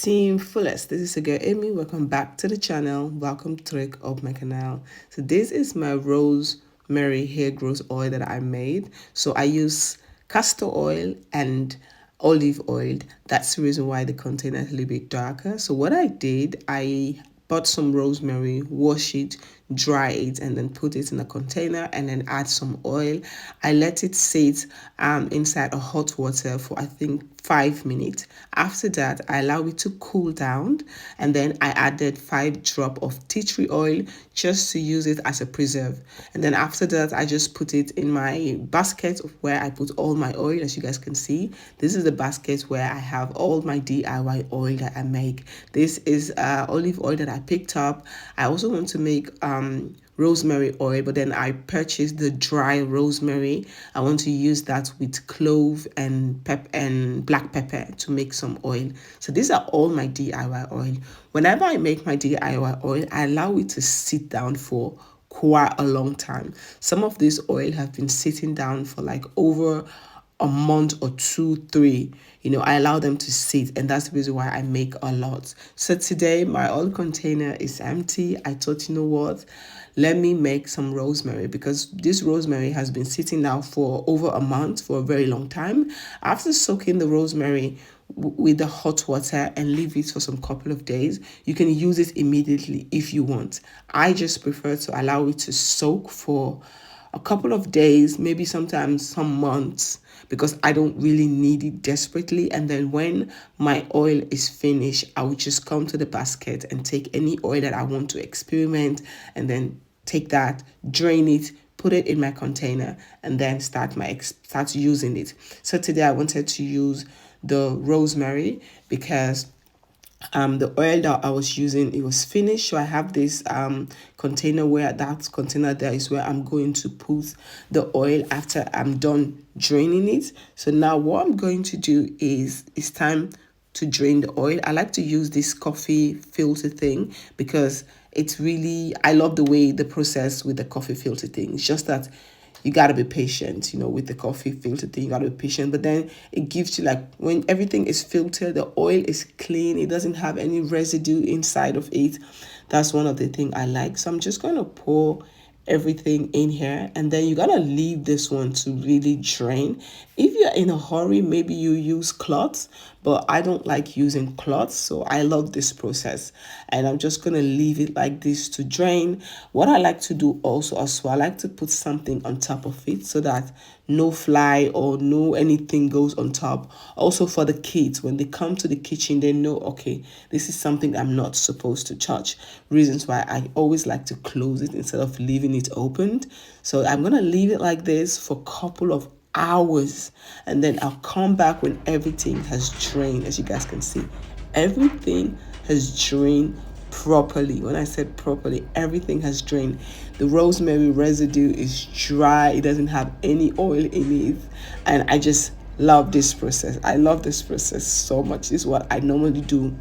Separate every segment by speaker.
Speaker 1: Team Fullest, this is a girl Amy. Welcome back to the channel. Welcome to the of my canal. So this is my Rosemary hair growth oil that I made. So I use castor oil and olive oil. That's the reason why the container is a little bit darker. So what I did, I bought some rosemary, wash it, dry it, and then put it in a container and then add some oil. I let it sit inside a hot water for I think 5 minutes. After that, I allow it to cool down, and then I added 5 drops of tea tree oil just to use it as a preserve. And then after that, I just put it in my basket of where I put all my oil. As you guys can see, this is the basket where I have all my DIY oil that I make. This is olive oil that I picked up. I also want to make rosemary oil, but then I purchased the dry rosemary. I want to use that with clove and black pepper to make some oil. So these are all my DIY oil. Whenever I make my DIY oil, I allow it to sit down for quite a long time. Some of this oil have been sitting down for like over a month or 2, 3. I allow them to sit, and that's the reason why I make a lot. So today my oil container is empty. I thought, you know what, let me make some rosemary, because this rosemary has been sitting now for over a month, for a very long time. After soaking the rosemary with the hot water and leave it for some couple of days, you can use it immediately if you want. I just prefer to allow it to soak for a couple of days, maybe sometimes some months, because I don't really need it desperately. And then when my oil is finished, I will just come to the basket and take any oil that I want to experiment, and then take that, drain it, put it in my container, and then start using it. So today I wanted to use the rosemary because the oil that I was using, it was finished. So I have this container, where that container there is where I'm going to put the oil after I'm done draining it. So now what I'm going to do is it's time to drain the oil. I like to use this coffee filter thing because it's really, I love the way the process with the coffee filter thing. It's just that you got to be patient, with the coffee filter thing. You got to be patient, but then it gives you, like, when everything is filtered, the oil is clean, it doesn't have any residue inside of it. That's one of the things I like. So I'm just going to pour everything in here, and then you gotta leave this one to really drain. If you're in a hurry, maybe you use cloths, but I don't like using cloths, so I love this process. And I'm just gonna leave it like this to drain. What I like to do also as well, I like to put something on top of it so that no fly or no anything goes on top. Also for the kids, when they come to the kitchen, they know, okay, this is something I'm not supposed to touch. Reasons why I always like to close it instead of leaving it opened. So I'm gonna leave it like this for a couple of hours, and then I'll come back when everything has drained. As you guys can see, everything has drained properly. When I said properly, everything has drained. The rosemary residue is dry, it doesn't have any oil in it, and I just love this process. I love this process so much. This is what I normally do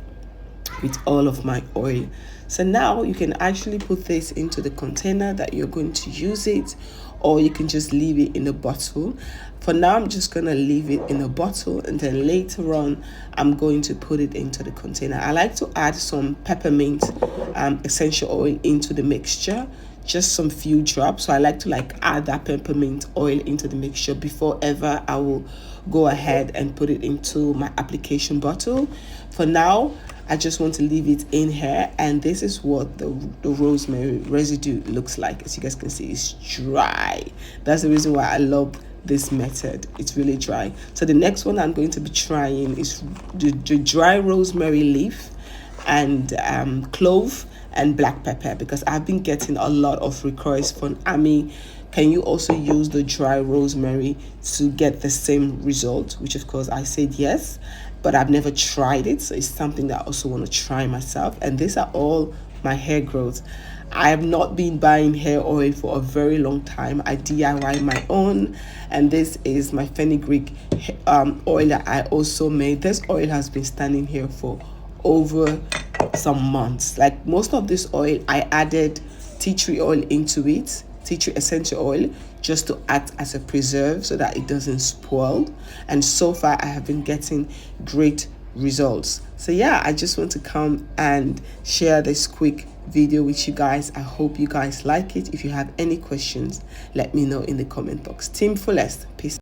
Speaker 1: with all of my oil. So now you can actually put this into the container that you're going to use it, or you can just leave it in a bottle. For now, I'm just going to leave it in a bottle, and then later on, I'm going to put it into the container. I like to add some peppermint essential oil into the mixture, just some few drops. So I like to add that peppermint oil into the mixture before ever I will go ahead and put it into my application bottle. For now, I just want to leave it in here, and this is what the rosemary residue looks like. As you guys can see, it's dry. That's the reason why I love this method. It's really dry. So the next one I'm going to be trying is the dry rosemary leaf and clove and black pepper, because I've been getting a lot of requests from Ami, can you also use the dry rosemary to get the same result? Which of course I said yes, but I've never tried it, so it's something that I also want to try myself. And these are all my hair growth. I have not been buying hair oil for a very long time. I DIY my own, and this is my fenugreek oil that I also made. This oil has been standing here for over some months. Like most of this oil, I added tea tree oil into it, tea tree essential oil, just to act as a preserve so that it doesn't spoil. And so far I have been getting great results. So yeah, I just want to come and share this quick video with you guys. I hope you guys like it. If you have any questions, let me know in the comment box. Team Fullest, peace.